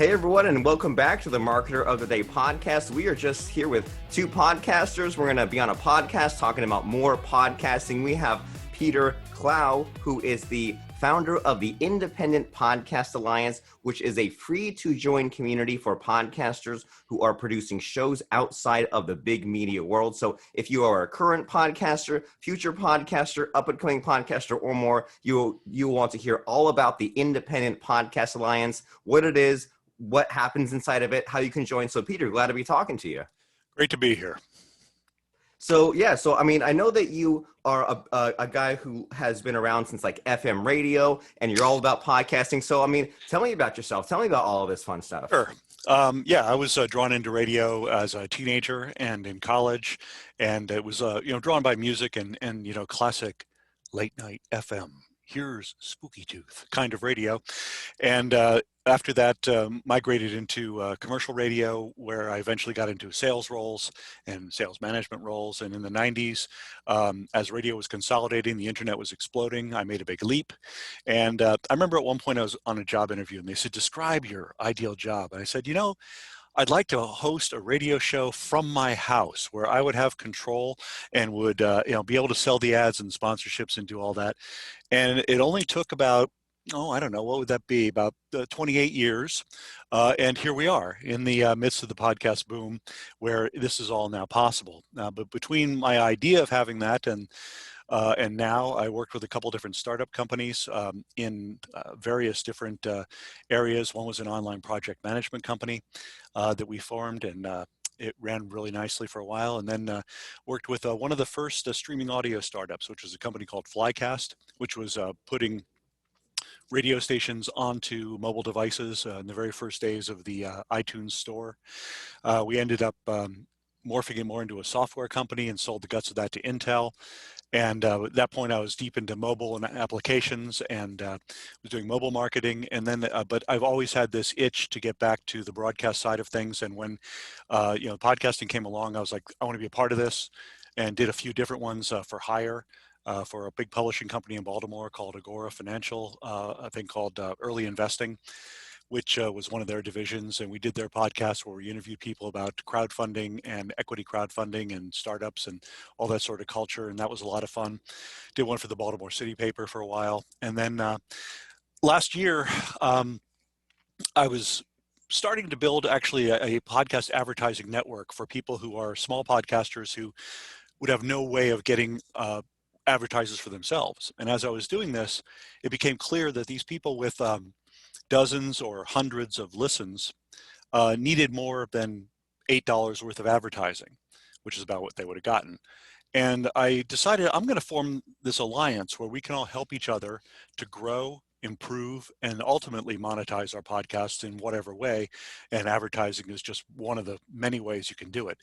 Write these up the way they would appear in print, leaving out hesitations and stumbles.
Hey everyone, and welcome back to the Marketer of the Day podcast. We are just here with two podcasters. We're going to be on a podcast talking about more podcasting. We have Peter Clough, who is the founder of the Independent Podcast Alliance, which is a free-to-join community for podcasters who are producing shows outside of the big media world. So if you are a current podcaster, future podcaster, up-and-coming podcaster, or more, you want to hear all about the Independent Podcast Alliance, what it is, what happens inside of it, how you can join. So Peter, glad to be talking to you. Great to be here. So I mean, I know that you are a guy who has been around since like FM radio, and you're all about podcasting. So I mean, tell me about yourself. Tell me about all of this fun stuff. Sure. I was drawn into radio as a teenager and in college, and it was drawn by music and classic late night FM. Here's Spooky Tooth kind of radio, and after that, migrated into commercial radio, where I eventually got into sales roles and sales management roles. And in the 90s, as radio was consolidating, the internet was exploding, I made a big leap. And I remember at one point I was on a job interview, and they said, describe your ideal job. And I said, I'd like to host a radio show from my house where I would have control and would be able to sell the ads and sponsorships and do all that. And it only took about, I don't know, what would that be, about 28 years. And here we are in the midst of the podcast boom where this is all now possible. But between my idea of having that and now I worked with a couple different startup companies in various different areas. One was an online project management company that we formed, and it ran really nicely for a while. And then worked with one of the first streaming audio startups, which was a company called Flycast, which was putting radio stations onto mobile devices in the very first days of the iTunes store. We ended up morphing it more into a software company and sold the guts of that to Intel. And at that point, I was deep into mobile and applications and was doing mobile marketing. And then, but I've always had this itch to get back to the broadcast side of things. And when, podcasting came along, I was like, I want to be a part of this, and did a few different ones for hire for a big publishing company in Baltimore called Agora Financial, a thing called Early Investing, which was one of their divisions. And we did their podcast where we interviewed people about crowdfunding and equity crowdfunding and startups and all that sort of culture. And that was a lot of fun. Did one for the Baltimore City paper for a while. And then last year, I was starting to build actually a podcast advertising network for people who are small podcasters who would have no way of getting advertisers for themselves. And as I was doing this, it became clear that these people with dozens or hundreds of listens needed more than $8 worth of advertising, which is about what they would have gotten. And I decided I'm going to form this alliance where we can all help each other to grow, improve, and ultimately monetize our podcasts in whatever way. And advertising is just one of the many ways you can do it.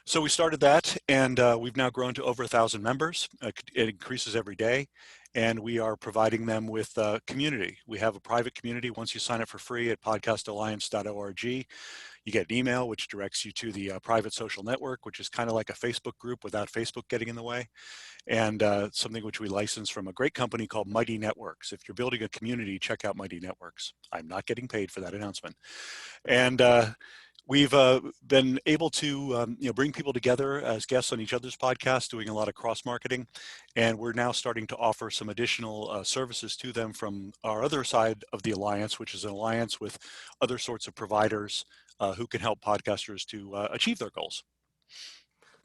So we started that, and we've now grown to over 1,000 members. It increases every day. And we are providing them with community. We have a private community. Once you sign up for free at podcastalliance.org, you get an email which directs you to the private social network, which is kind of like a Facebook group without Facebook getting in the way, and something which we license from a great company called Mighty Networks. If you're building a community, check out Mighty Networks. I'm not getting paid for that announcement. And we've been able to bring people together as guests on each other's podcasts, doing a lot of cross-marketing, and we're now starting to offer some additional services to them from our other side of the alliance, which is an alliance with other sorts of providers who can help podcasters to achieve their goals.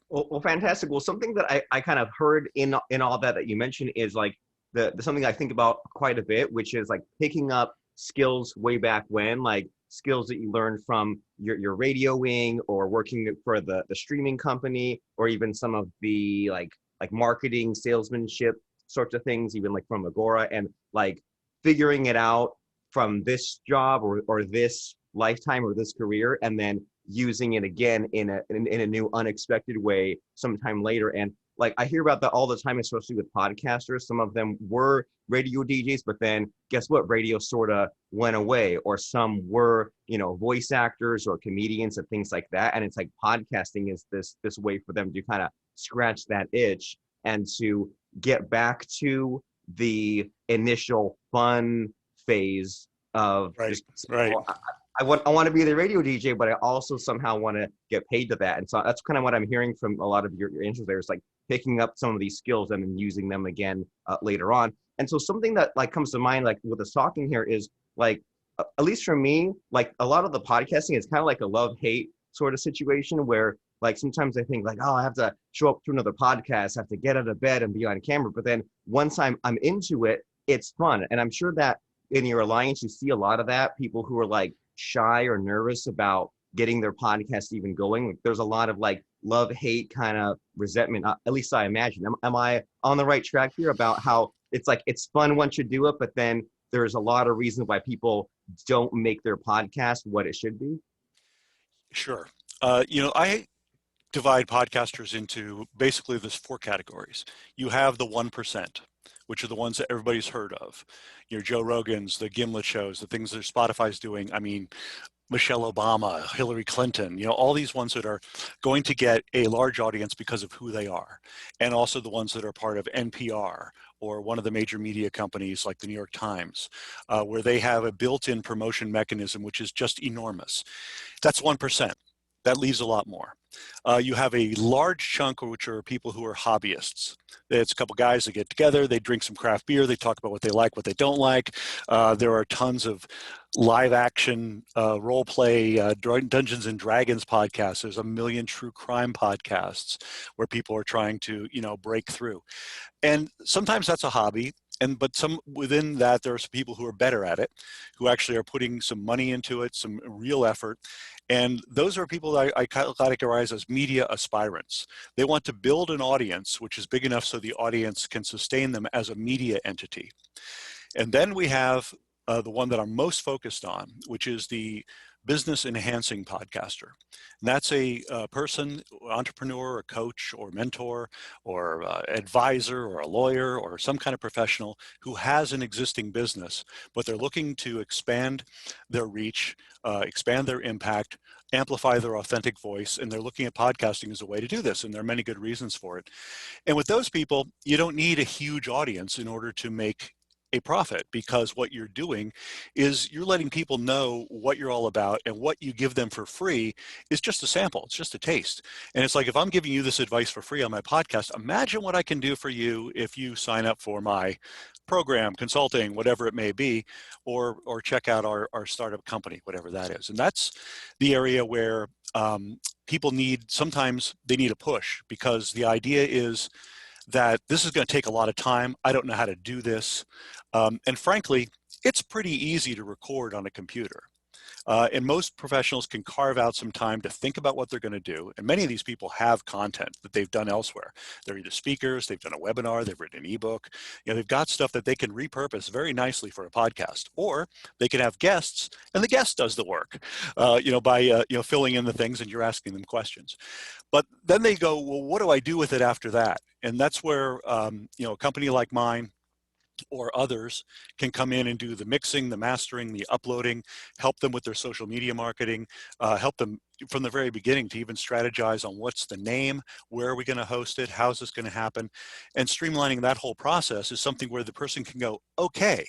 Well, fantastic. Well, something that I kind of heard in all that you mentioned is like the something I think about quite a bit, which is like picking up skills way back when, like skills that you learned from your radioing or working for the streaming company, or even some of the like marketing, salesmanship sorts of things, even like from Agora, and like figuring it out from this job or this lifetime or this career, and then using it again in a new unexpected way sometime later. And like I hear about that all the time, especially with podcasters. Some of them were radio DJs, but then guess what? Radio sort of went away, or some were, voice actors or comedians and things like that. And it's like podcasting is this way for them to kind of scratch that itch and to get back to the initial fun phase of right. I want to be the radio DJ, but I also somehow want to get paid to that. And so that's kind of what I'm hearing from a lot of your interest there. It's like picking up some of these skills and then using them again later on. And so something that like comes to mind, like with us talking here is like, at least for me, like a lot of the podcasting is kind of like a love-hate sort of situation where like sometimes I think like, oh, I have to show up to another podcast, have to get out of bed and be on camera. But then once I'm into it, it's fun. And I'm sure that in your alliance, you see a lot of that, people who are like shy or nervous about getting their podcast even going. There's a lot of like love, hate kind of resentment, at least I imagine. Am I on the right track here about how it's like, it's fun once you do it, but then there's a lot of reasons why people don't make their podcast what it should be? Sure. I divide podcasters into basically there's four categories. You have the 1%, which are the ones that everybody's heard of. Your Joe Rogans, the Gimlet shows, the things that Spotify's doing. I mean, Michelle Obama, Hillary Clinton, all these ones that are going to get a large audience because of who they are. And also the ones that are part of NPR or one of the major media companies like the New York Times, where they have a built-in promotion mechanism, which is just enormous. That's 1%. That leaves a lot more. You have a large chunk, which are people who are hobbyists. It's a couple guys that get together, they drink some craft beer, they talk about what they like, what they don't like. There are tons of live action role play, Dungeons and Dragons podcasts. There's a million true crime podcasts where people are trying to, break through. And sometimes that's a hobby. But some within that, there are some people who are better at it, who actually are putting some money into it, some real effort. And those are people that I categorize as media aspirants. They want to build an audience which is big enough so the audience can sustain them as a media entity. And then we have the one that I'm most focused on, which is the business enhancing podcaster. And that's a person, entrepreneur, or coach, or mentor, or advisor, or a lawyer, or some kind of professional who has an existing business, but they're looking to expand their reach, expand their impact, amplify their authentic voice, and they're looking at podcasting as a way to do this, and there are many good reasons for it. And with those people, you don't need a huge audience in order to make a profit, because what you're doing is you're letting people know what you're all about, and what you give them for free is just a sample. It's just a taste. And it's like, if I'm giving you this advice for free on my podcast, imagine what I can do for you if you sign up for my program, consulting, whatever it may be, or check out our startup company, whatever that is. And that's the area where people sometimes they need a push, because the idea is that this is going to take a lot of time. I don't know how to do this. And frankly, it's pretty easy to record on a computer. And most professionals can carve out some time to think about what they're going to do. And many of these people have content that they've done elsewhere. They're either speakers, they've done a webinar, they've written an ebook. They've got stuff that they can repurpose very nicely for a podcast. Or they can have guests, and the guest does the work, by filling in the things, and you're asking them questions. But then they go, well, what do I do with it after that? And that's where a company like mine or others can come in and do the mixing, the mastering, the uploading, help them with their social media marketing, help them from the very beginning to even strategize on what's the name, where are we going to host it, how's this going to happen, and streamlining that whole process is something where the person can go, okay,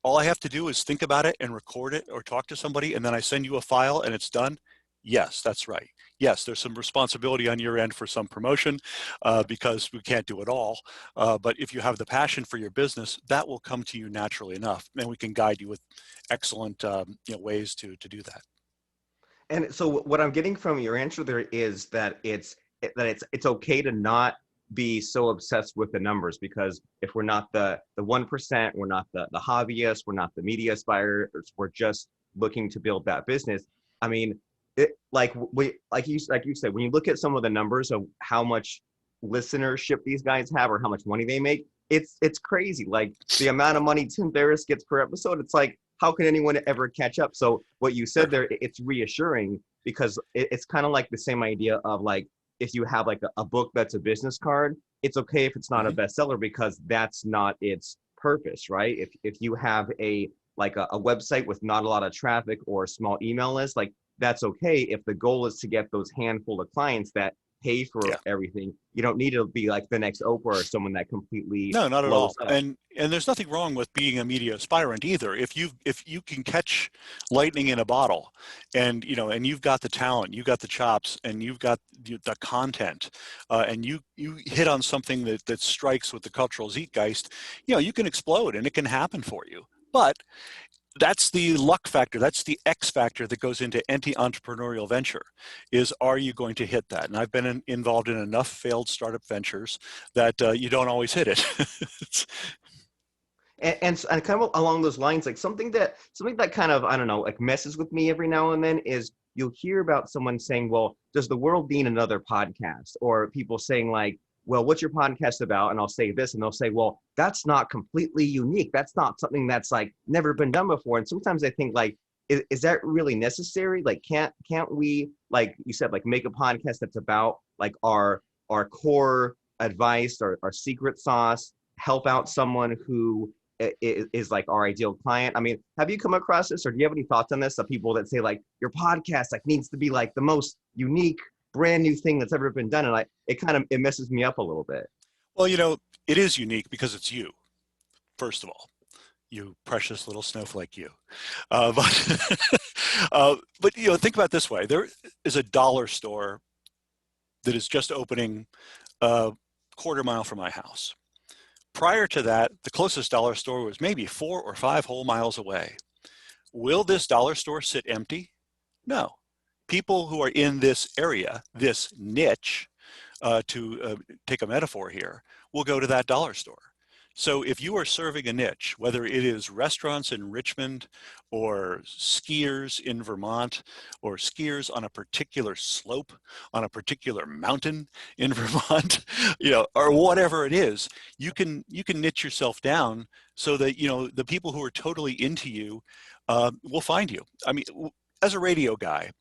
all I have to do is think about it and record it or talk to somebody, and then I send you a file and it's done. Yes, that's right. Yes, there's some responsibility on your end for some promotion because we can't do it all. But if you have the passion for your business, that will come to you naturally enough, and we can guide you with excellent ways to do that. And so what I'm getting from your answer there is that it's okay to not be so obsessed with the numbers, because if we're not the 1%, we're not the hobbyists, we're not the media aspirers, we're just looking to build that business. I mean, like you said, when you look at some of the numbers of how much listenership these guys have or how much money they make, it's crazy. Like the amount of money Tim Ferriss gets per episode, it's like, how can anyone ever catch up? So what you said there, it's reassuring, because it's kind of like the same idea of like, if you have like a book that's a business card, it's okay if it's not a bestseller, because that's not its purpose, right? If you have a website with not a lot of traffic or a small email list, like that's okay if the goal is to get those handful of clients that pay for Yeah. everything. You don't need to be like the next Oprah or someone that completely No, not at blows all. up. And there's nothing wrong with being a media aspirant either. If you can catch lightning in a bottle, and and you've got the talent, you've got the chops, and you've got the content, and you hit on something that strikes with the cultural zeitgeist, you can explode, and it can happen for you. But that's the luck factor. That's the X factor that goes into any entrepreneurial venture is, are you going to hit that? And I've been involved in enough failed startup ventures that you don't always hit it. And kind of along those lines, like something that kind of, I don't know, like messes with me every now and then is you'll hear about someone saying, well, does the world need another podcast? Or people saying like, well, what's your podcast about? And I'll say this, and they'll say, well, that's not completely unique. That's not something that's like never been done before. And sometimes I think like, is that really necessary? Like, can't we, like you said, like make a podcast that's about like our core advice, our secret sauce, help out someone who is like our ideal client? I mean, have you come across this, or do you have any thoughts on this? Of people that say like your podcast like needs to be like the most unique, brand new thing that's ever been done, and it messes me up a little bit. Well, it is unique because it's you, first of all. You precious little snowflake, you. But but think about it this way: there is a dollar store that is just opening a quarter mile from my house. Prior to that, the closest dollar store was maybe 4 or 5 whole miles away. Will this dollar store sit empty? No. People who are in this area, this niche, to take a metaphor here, will go to that dollar store. So if you are serving a niche, whether it is restaurants in Richmond or skiers in Vermont or skiers on a particular slope on a particular mountain in Vermont, or whatever it is, you can niche yourself down so that, the people who are totally into you will find you. I mean, as a radio guy,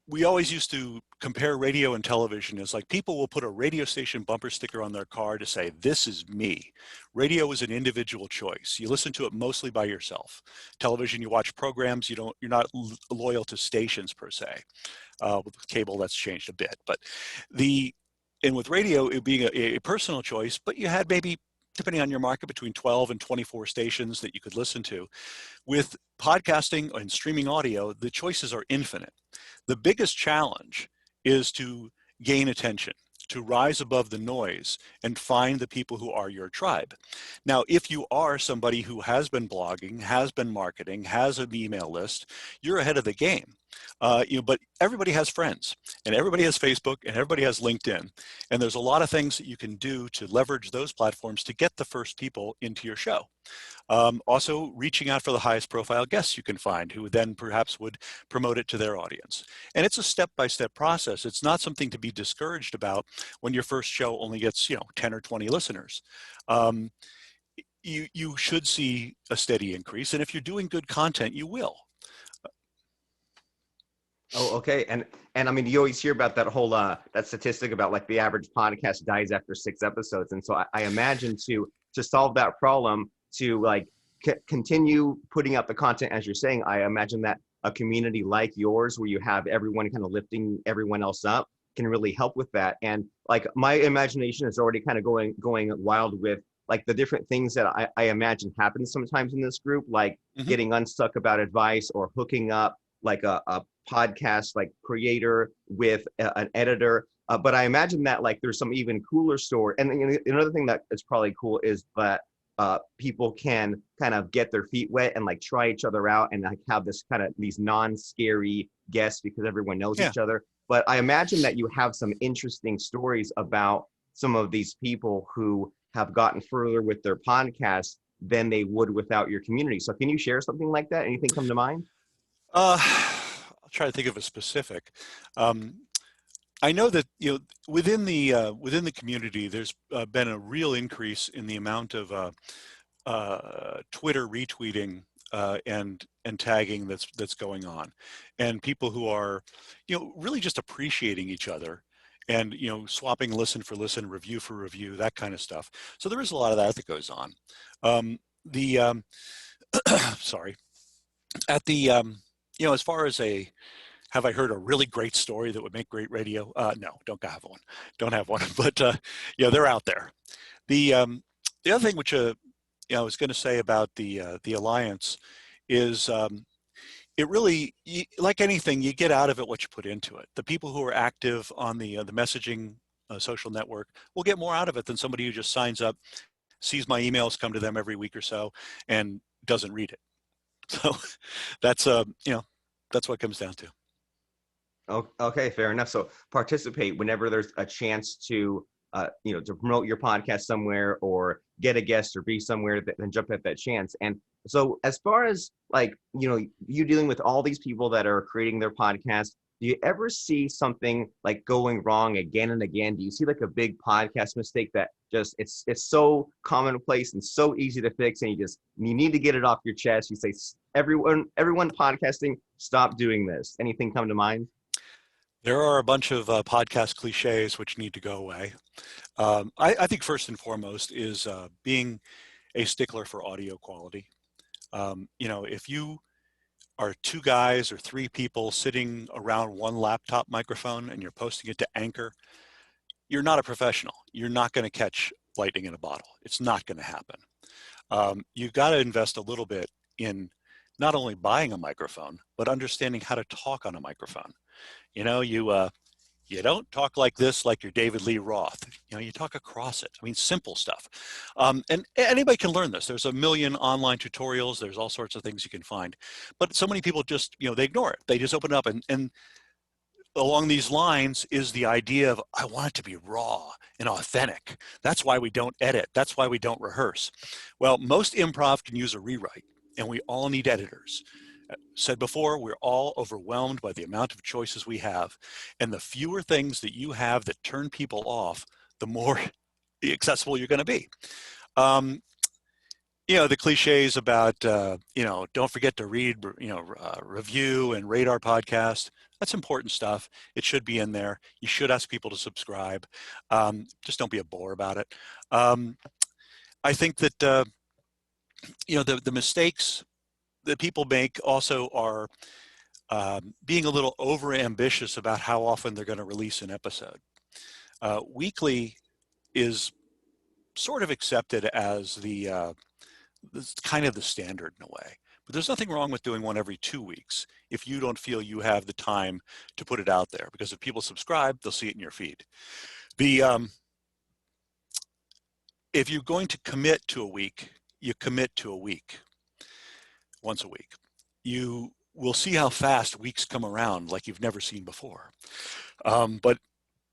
we always used to compare radio and television as like people will put a radio station bumper sticker on their car to say, this is me. Radio is an individual choice. You listen to it mostly by yourself. Television, you watch programs, you're not loyal to stations per se. With cable, that's changed a bit. And with radio, it being a personal choice, but you had maybe, depending on your market, between 12 and 24 stations that you could listen to. With podcasting and streaming audio, the choices are infinite. The biggest challenge is to gain attention, to rise above the noise and find the people who are your tribe. Now, if you are somebody who has been blogging, has been marketing, has an email list, you're ahead of the game. But everybody has friends, and everybody has Facebook, and everybody has LinkedIn. And there's a lot of things that you can do to leverage those platforms to get the first people into your show. Also, reaching out for the highest profile guests you can find who then perhaps would promote it to their audience. And it's a step-by-step process. It's not something to be discouraged about when your first show only gets 10 or 20 listeners. You should see a steady increase, and if you're doing good content, you will. Oh, okay. And I mean, you always hear about that whole that statistic about like the average podcast dies after 6 episodes. And so I imagine to solve that problem, to like continue putting out the content, as you're saying, I imagine that a community like yours, where you have everyone kind of lifting everyone else up, can really help with that. And like my imagination is already kind of going wild with like the different things that I imagine happen sometimes in this group, like getting unstuck about advice, or hooking up like a podcast like creator with an editor. But I imagine that like there's some even cooler story. And another thing that is probably cool is that people can kind of get their feet wet and like try each other out, and like have this kind of these non-scary guests because everyone knows each other. But I imagine that you have some interesting stories about some of these people who have gotten further with their podcasts than they would without your community. So can you share something like that? Anything come to mind? I'll try to think of a specific. I know that within the community, there's been a real increase in the amount of Twitter retweeting and tagging that's going on, and people who are really just appreciating each other, and swapping listen for listen, review for review, that kind of stuff. So there is a lot of that goes on. Sorry, at the as far as have I heard a really great story that would make great radio? No, don't have one. Don't have one. But they're out there. The other thing which I was going to say about the alliance is it really, like anything, you get out of it what you put into it. The people who are active on the messaging social network will get more out of it than somebody who just signs up, sees my emails come to them every week or so, and doesn't read it. So that's that's what it comes down to. Okay, fair enough. So participate whenever there's a chance to, to promote your podcast somewhere or get a guest or be somewhere, then jump at that chance. And so as far as like, you dealing with all these people that are creating their podcast, do you ever see something like going wrong again and again? Do you see like a big podcast mistake that just, it's so commonplace and so easy to fix, and you need to get it off your chest? You say, everyone podcasting, stop doing this. Anything come to mind? There are a bunch of podcast cliches which need to go away. I think first and foremost is being a stickler for audio quality. If you are two guys or three people sitting around one laptop microphone and you're posting it to Anchor, you're not a professional. You're not going to catch lightning in a bottle. It's not going to happen. You've got to invest a little bit in not only buying a microphone, but understanding how to talk on a microphone. You don't talk like this like you're David Lee Roth. You talk across it. I mean, simple stuff. And anybody can learn this. There's a million online tutorials. There's all sorts of things you can find. But so many people just, they ignore it. They just open it up. And along these lines is the idea of, I want it to be raw and authentic. That's why we don't edit. That's why we don't rehearse. Well, most improv can use a rewrite, and we all need editors. Said before, we're all overwhelmed by the amount of choices we have, and the fewer things that you have that turn people off, the more accessible you're going to be. The cliches about don't forget to read, review and rate our podcast. That's important stuff. It should be in there. You should ask people to subscribe. Just don't be a bore about it. I think that the mistakes that people make also are being a little over ambitious about how often they're going to release an episode. Weekly is sort of accepted as kind of the standard in a way, but there's nothing wrong with doing one every 2 weeks if you don't feel you have the time to put it out there, because if people subscribe, they'll see it in your feed. If you're going to commit to a week, you commit to a week. Once a week. You will see how fast weeks come around like you've never seen before. But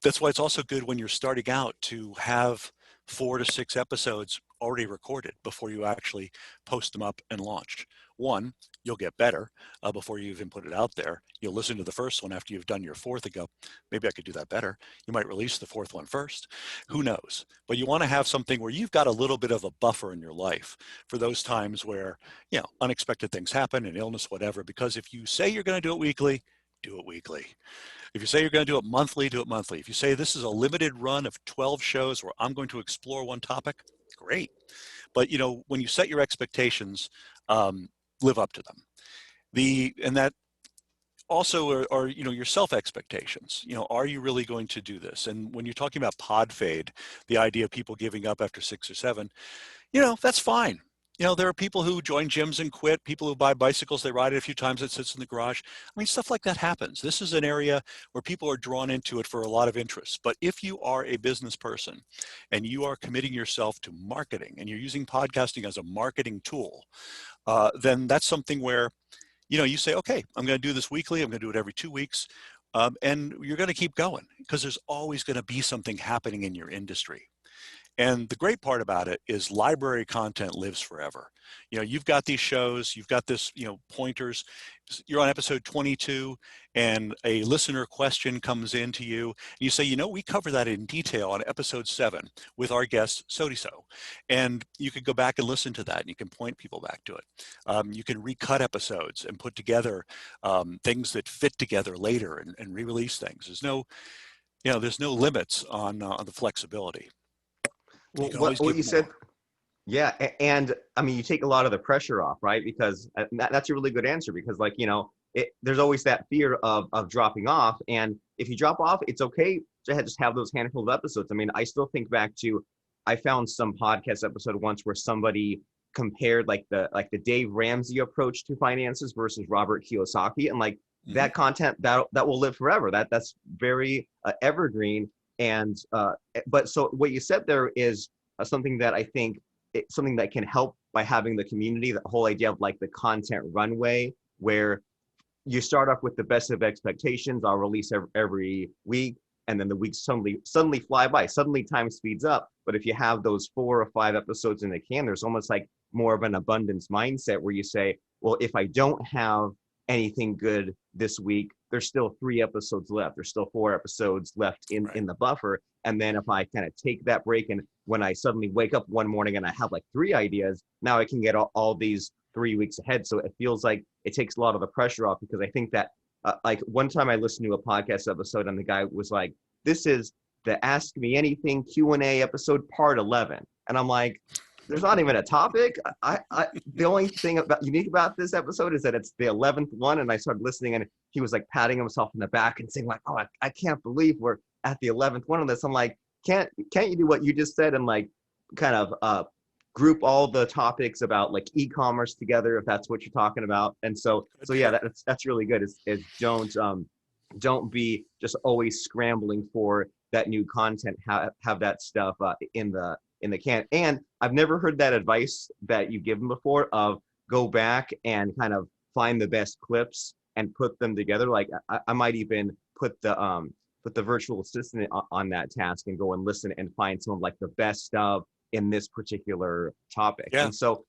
that's why it's also good when you're starting out to have 4 to 6 episodes already recorded before you actually post them up and launch. One, you'll get better before you even put it out there. You'll listen to the first one after you've done your fourth and go, maybe I could do that better. You might release the fourth one first. Who knows? But you want to have something where you've got a little bit of a buffer in your life for those times where, unexpected things happen, an illness, whatever. Because if you say you're going to do it weekly, do it weekly. If you say you're going to do it monthly, do it monthly. If you say this is a limited run of 12 shows where I'm going to explore one topic, great. But, when you set your expectations, live up to them. And that also are your self expectations. Are you really going to do this? And when you're talking about pod fade, the idea of people giving up after 6 or 7, that's fine. There are people who join gyms and quit, people who buy bicycles, they ride it a few times, it sits in the garage. I mean, stuff like that happens. This is an area where people are drawn into it for a lot of interest. But if you are a business person and you are committing yourself to marketing and you're using podcasting as a marketing tool, then that's something where, you say, okay, I'm going to do this weekly. I'm going to do it every 2 weeks. And you're going to keep going because there's always going to be something happening in your industry. And the great part about it is library content lives forever. You've got these shows, you've got this, pointers. You're on episode 22 and a listener question comes in to you. And you say, we cover that in detail on episode 7 with our guest, so. And you can go back and listen to that and you can point people back to it. You can recut episodes and put together things that fit together later and re-release things. There's no limits on the flexibility. Well, what you said, and I mean, you take a lot of the pressure off, right? Because that's a really good answer. Because, there's always that fear of dropping off. And if you drop off, it's okay to just have those handful of episodes. I mean, I still think back to, I found some podcast episode once where somebody compared like the Dave Ramsey approach to finances versus Robert Kiyosaki, and like that content that will live forever. That's very evergreen. And but so what you said there is something that I think it's something that can help by having the community. The whole idea of like the content runway, where you start off with the best of expectations. I'll release every week, and then the weeks suddenly fly by. Suddenly time speeds up. But if you have those 4 or 5 episodes in the can, there's almost like more of an abundance mindset where you say, well, if I don't have anything good this week, there's still 3 episodes left. There's still 4 episodes left in the buffer. And then if I kind of take that break, and when I suddenly wake up one morning and I have like 3 ideas, now I can get all these 3 weeks ahead. So it feels like it takes a lot of the pressure off, because I think that like one time I listened to a podcast episode and the guy was like, this is the Ask Me Anything Q&A episode part 11. And I'm like, there's not even a topic. The only thing unique about this episode is that it's the 11th one. And I started listening, and he was like patting himself in the back and saying like, oh, I can't believe we're at the 11th one of this. I'm like, can't you do what you just said and like kind of group all the topics about like e-commerce together, if that's what you're talking about? And so yeah, that's really good. Is don't be just always scrambling for that new content. Have that stuff in the can. And I've never heard that advice that you've given before of go back and kind of find the best clips and put them together. Like I might even put the virtual assistant on that task and go and listen and find some of like the best stuff in this particular topic. Yeah. And so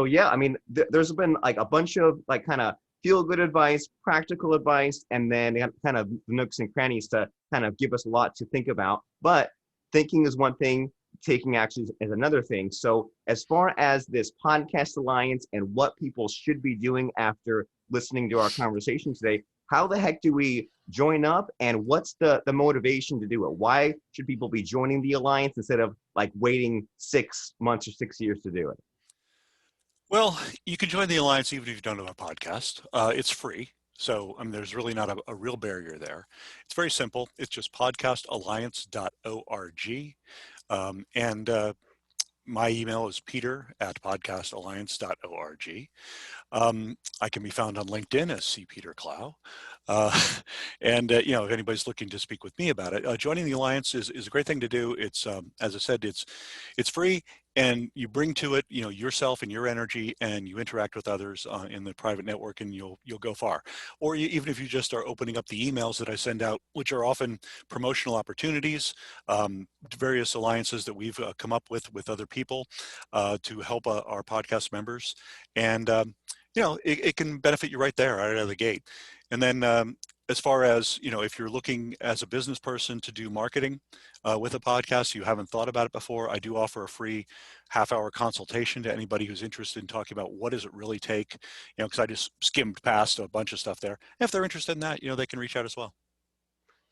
yeah, I mean, there's been like a bunch of like kind of feel good advice, practical advice, and then kind of nooks and crannies to kind of give us a lot to think about. But thinking is one thing, taking action is another thing. So as far as this podcast alliance and what people should be doing after listening to our conversation today, how the heck do we join up, and what's the motivation to do it? Why should people be joining the alliance instead of like waiting 6 months or 6 years to do it? Well, you can join the Alliance even if you don't have a podcast. It's free. So, I mean, there's really not a real barrier there. It's very simple. It's just podcastalliance.org. And my email is peter@podcastalliance.org. I can be found on LinkedIn as C. Peter Clough. And you know, if anybody's looking to speak with me about it, joining the Alliance is a great thing to do. It's, as I said, it's free, and you bring to it, you know, yourself and your energy, and you interact with others in the private network, and you'll go far. Or even if you just are opening up the emails that I send out, which are often promotional opportunities, various alliances that we've come up with other people to help our podcast members. And you know, it can benefit you right there, right out of the gate. And then as far as, you know, if you're looking as a business person to do marketing with a podcast, you haven't thought about it before, I do offer a free half-hour consultation to anybody who's interested in talking about what does it really take, you know, because I just skimmed past a bunch of stuff there. And if they're interested in that, you know, they can reach out as well.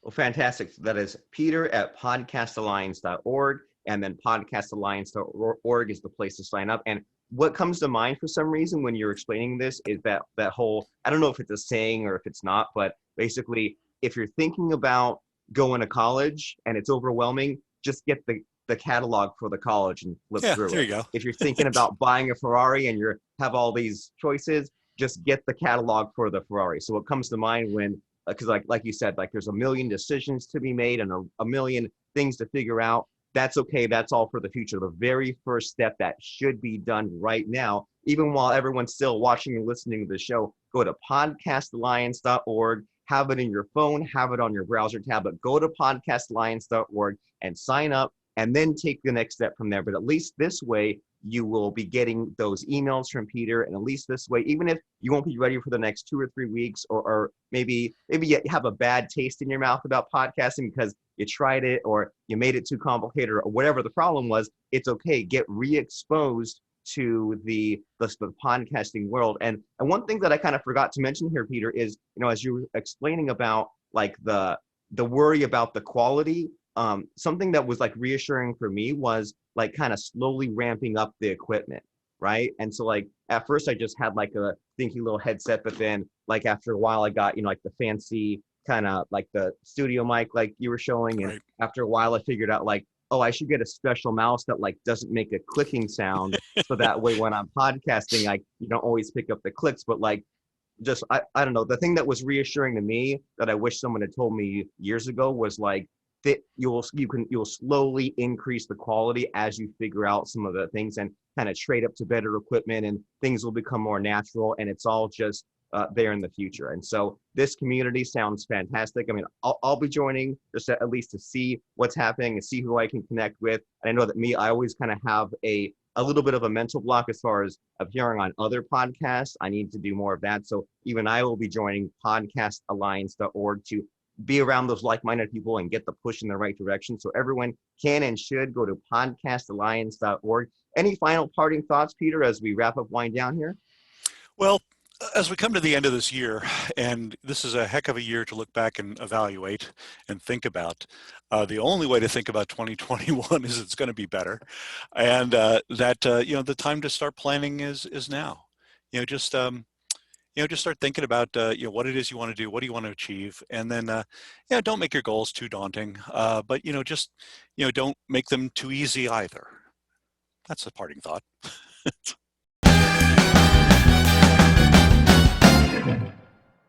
Well, fantastic. That is peter@podcastalliance.org, and then podcastalliance.org is the place to sign up. And what comes to mind for some reason when you're explaining this is that whole, I don't know if it's a saying or if it's not, but basically, if you're thinking about going to college and it's overwhelming, just get the catalog for the college and flip through there it. you go. If you're thinking about buying a Ferrari and you have all these choices, just get the catalog for the Ferrari. So what comes to mind when, because like you said, like there's a million decisions to be made and a million things to figure out. That's okay. That's all for the future. The very first step that should be done right now, even while everyone's still watching and listening to the show, go to podcastalliance.org, have it in your phone, have it on your browser tab, but go to podcastalliance.org and sign up, and then take the next step from there. But at least this way, you will be getting those emails from Peter. And at least this way, even if you won't be ready for the next 2 or 3 weeks, or maybe you have a bad taste in your mouth about podcasting because you tried it or you made it too complicated or whatever the problem was, it's okay. Get re-exposed to the podcasting world. And one thing that I kind of forgot to mention here, Peter, is, you know, as you were explaining about like the worry about the quality, something that was like reassuring for me was like kind of slowly ramping up the equipment. right? And so like at first I just had like a dinky little headset, but then like after a while I got, like the fancy kind of like the studio mic like you were showing. And Right. after a while I figured out like, oh, I should get a special mouse that like doesn't make a clicking sound. So that way when I'm podcasting, you don't always pick up the clicks, but like just I don't know. The thing that was reassuring to me that I wish someone had told me years ago was like that you'll slowly increase the quality as you figure out some of the things and kind of trade up to better equipment, and things will become more natural, and it's all just there in the future. And so this community sounds fantastic. I mean, I'll be joining just at least to see what's happening and see who I can connect with. And I know that I always kind of have a little bit of a mental block as far as appearing on other podcasts. I need to do more of that. So even I will be joining podcastalliance.org to be around those like-minded people and get the push in the right direction. So everyone can and should go to podcastalliance.org. Any final parting thoughts, Peter, as we wrap up, wind down here? Well, as we come to the end of this year, and this is a heck of a year to look back and evaluate and think about, the only way to think about 2021 is it's going to be better, and the time to start planning is now. Just just start thinking about what it is you want to do, what do you want to achieve, and then don't make your goals too daunting, but just don't make them too easy either. That's a parting thought.